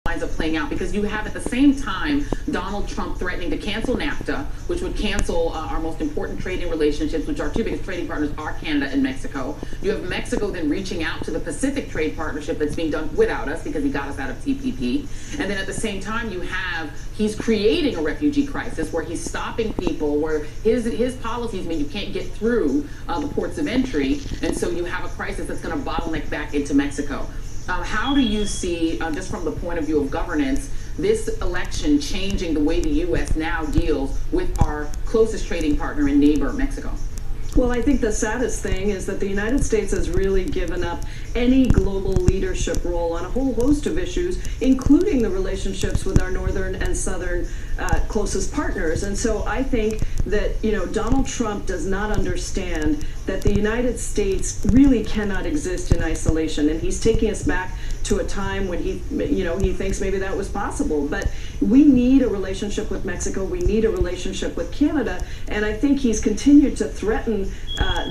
winds up playing out, because you have at the same time Donald Trump threatening to cancel NAFTA, which would cancel our most important trading relationships, which our two biggest trading partners are Canada and Mexico. You have Mexico then reaching out to the Pacific Trade Partnership that's being done without us because he got us out of TPP. And then at the same time he's creating a refugee crisis where he's stopping people, where his policies mean you can't get through the ports of entry, and so you have a crisis that's going to bottleneck back into Mexico. How do you see, just from the point of view of governance, this election changing the way the U.S. now deals with our closest trading partner and neighbor, Mexico? Well, I think the saddest thing is that the United States has really given up any global leadership role on a whole host of issues, including the relationships with our northern and southern closest partners. And so I think that, Donald Trump does not understand that the United States really cannot exist in isolation. And he's taking us back to a time when he thinks maybe that was possible. But we need a relationship with Mexico. We need a relationship with Canada. And I think he's continued to threaten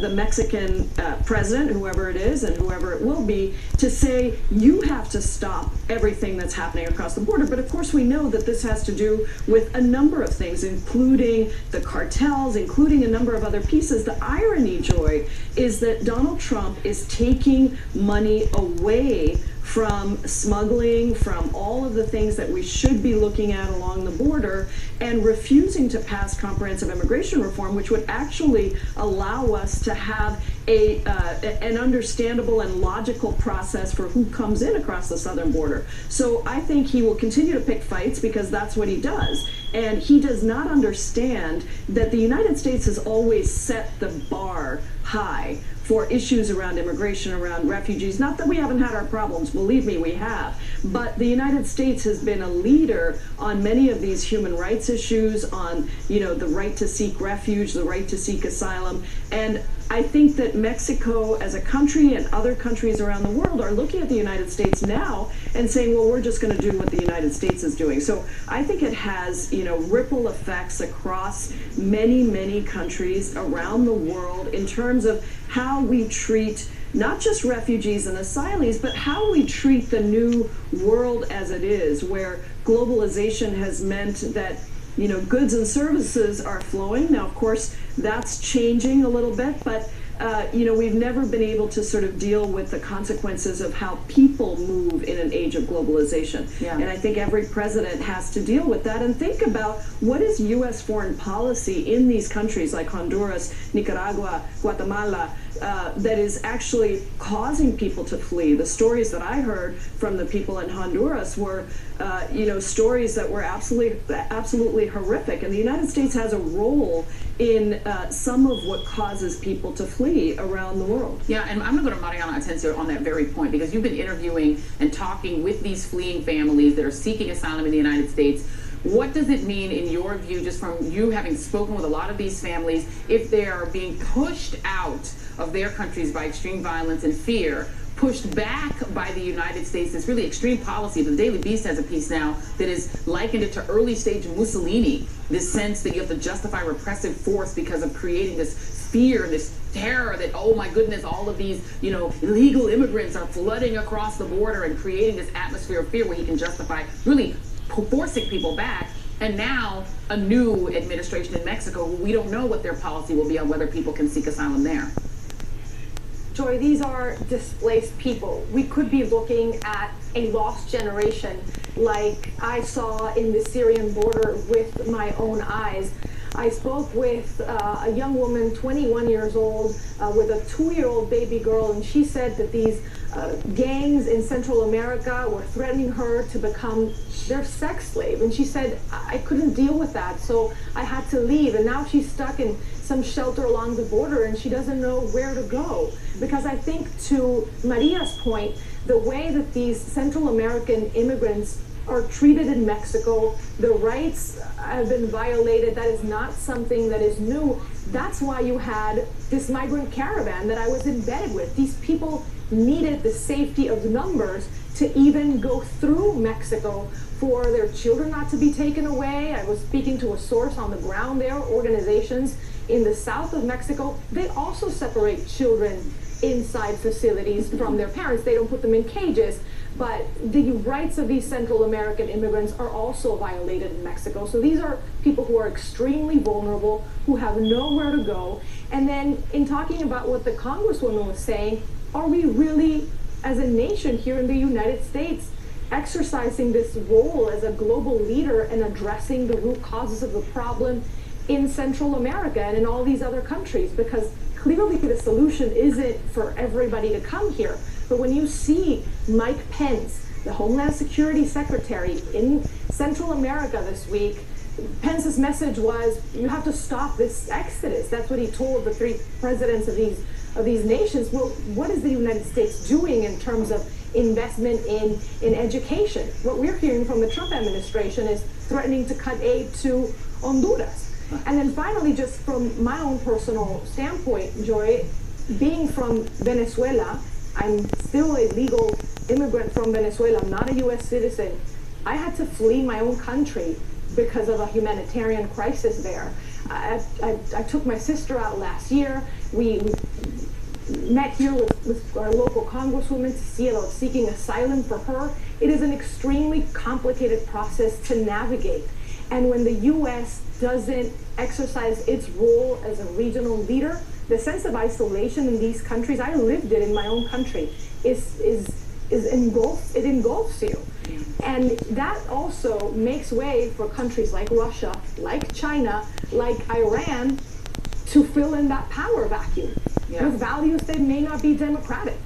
the Mexican president, whoever it is and whoever it will be, to say, you have to stop everything that's happening across the border. But of course, we know that this has to do with a number of things, including the cartels, including a number of other pieces. The irony, Joy, is that Donald Trump is taking money away from smuggling, from all of the things that we should be looking at along the border, and refusing to pass comprehensive immigration reform, which would actually allow us to have an understandable and logical process for who comes in across the southern border. So I think he will continue to pick fights because that's what he does. And he does not understand that the United States has always set the bar high for issues around immigration, around refugees. Not that we haven't had our problems, believe me, we have. But the United States has been a leader on many of these human rights issues, on, the right to seek refuge, the right to seek asylum. And I think that Mexico as a country and other countries around the world are looking at the United States now and saying, well, we're just going to do what the United States is doing. So I think it has, ripple effects across many, many countries around the world in terms of how we treat not just refugees and asylees, but how we treat the new world as it is, where globalization has meant that goods and services are flowing. Now, of course, that's changing a little bit, but we've never been able to sort of deal with the consequences of how people move in an age of globalization. Yeah. And I think every president has to deal with that and think about what is U.S. foreign policy in these countries like Honduras, Nicaragua, Guatemala, that is actually causing people to flee. The stories that I heard from the people in Honduras were, stories that were absolutely horrific. And the United States has a role in some of what causes people to flee around the world. Yeah, and I'm going to go to Mariana Anatenco on that very point, because you've been interviewing and talking with these fleeing families that are seeking asylum in the United States. What does it mean, in your view, just from you having spoken with a lot of these families, if they are being pushed out of their countries by extreme violence and fear, pushed back by the United States, this really extreme policy? The Daily Beast has a piece now that is likened it to early stage Mussolini, this sense that you have to justify repressive force because of creating this fear, this terror that, oh my goodness, all of these, illegal immigrants are flooding across the border and creating this atmosphere of fear where he can justify really forcing people back. And now a new administration in Mexico, we don't know what their policy will be on whether people can seek asylum there. Joy, these are displaced people. We could be looking at a lost generation like I saw in the Syrian border with my own eyes. I spoke with a young woman, 21 years old, with a 2-year-old baby girl, and she said that these gangs in Central America were threatening her to become their sex slave. And she said, I couldn't deal with that, so I had to leave. And now she's stuck in some shelter along the border, and she doesn't know where to go. Because I think, to Maria's point, the way that these Central American immigrants are treated in Mexico, the rights have been violated. That is not something that is new. That's why you had this migrant caravan that I was embedded with. These people needed the safety of numbers to even go through Mexico, for their children not to be taken away. I was speaking to a source on the ground there. Organizations in the south of Mexico, they also separate children inside facilities from their parents. They don't put them in cages. but the rights of these Central American immigrants are also violated in Mexico. So these are people who are extremely vulnerable, who have nowhere to go. And then in talking about what the Congresswoman was saying, are we really, as a nation here in the United States, exercising this role as a global leader and addressing the root causes of the problem in Central America and in all these other countries? Because clearly the solution isn't for everybody to come here. But when you see Mike Pence, the Homeland Security Secretary, in Central America this week, Pence's message was, you have to stop this exodus. That's what he told the three presidents of these nations. Well, what is the United States doing in terms of investment in education? What we're hearing from the Trump administration is threatening to cut aid to Honduras. And then finally, just from my own personal standpoint, Joy, being from Venezuela, I'm still a legal immigrant from Venezuela. I'm not a U.S. citizen. I had to flee my own country because of a humanitarian crisis there. I took my sister out last year. We met here with our local congresswoman to see about seeking asylum for her. It is an extremely complicated process to navigate. And when the U.S. doesn't exercise its role as a regional leader, the sense of isolation in these countries, I lived it in my own country, it engulfs you. And that also makes way for countries like Russia, like China, like Iran, to fill in that power vacuum with values that may not be democratic.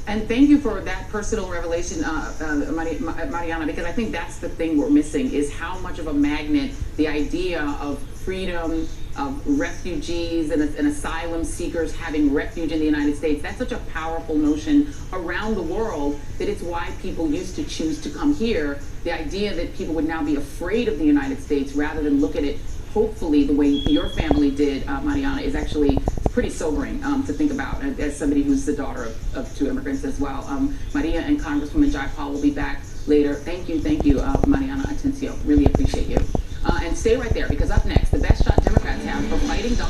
And thank you for that personal revelation, Mariana, because I think that's the thing we're missing, is how much of a magnet the idea of freedom, of refugees and asylum seekers having refuge in the United States. That's such a powerful notion around the world that it's why people used to choose to come here. The idea that people would now be afraid of the United States rather than look at it, hopefully, the way your family did, Mariana, is actually pretty sobering to think about, as somebody who's the daughter of two immigrants as well. Maria and Congresswoman Jayapai will be back later. Thank you, Mariana Anatenco. Really appreciate you. And stay right there, because up next, the best shot Democrats have for fighting Donald